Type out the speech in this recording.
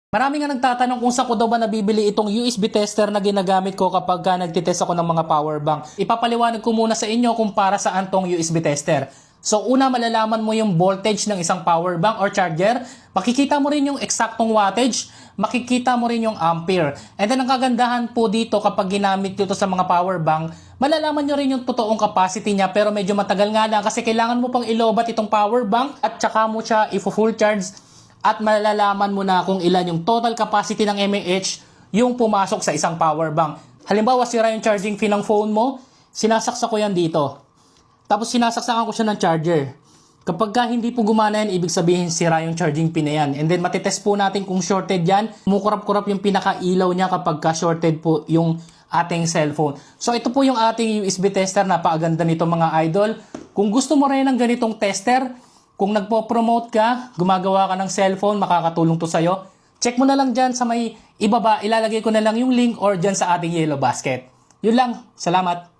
Marami nga nagtatanong kung saan ko daw ba nabibili itong USB tester na ginagamit ko kapag nagtitest ako ng mga power bank. Ipapaliwanag ko muna sa inyo kung para saan tong USB tester. So una, malalaman mo yung voltage ng isang power bank or charger. Makikita mo rin yung eksaktong wattage. Makikita mo rin yung ampere. And then ang kagandahan po dito kapag ginamit nyo ito sa mga power bank, malalaman nyo rin yung totoong capacity niya, pero medyo matagal nga lang kasi kailangan mo pang ilobat itong power bank at saka mo siya i-full charge. At malalaman mo na kung ilan yung total capacity ng mAh yung pumasok sa isang power bank. Halimbawa, sira yung charging pin ng phone mo, sinasaksak ko yan dito. Tapos sinasaksakan ko siya ng charger. Kapag hindi po gumana yan, ibig sabihin sira yung charging pin na yan. And then matitest po natin kung shorted yan. Kumukurap-kurap yung pinaka-ilaw niya kapag shorted po yung ating cellphone. So ito po yung ating USB tester. Napakaganda nito mga idol. Kung gusto mo rin ng ganitong tester, kung nagpo-promote ka, gumagawa ka ng cellphone, makakatulong to sa'yo. Check mo na lang dyan sa may ibaba, ilalagay ko na lang yung link or dyan sa ating yellow basket. Yun lang. Salamat.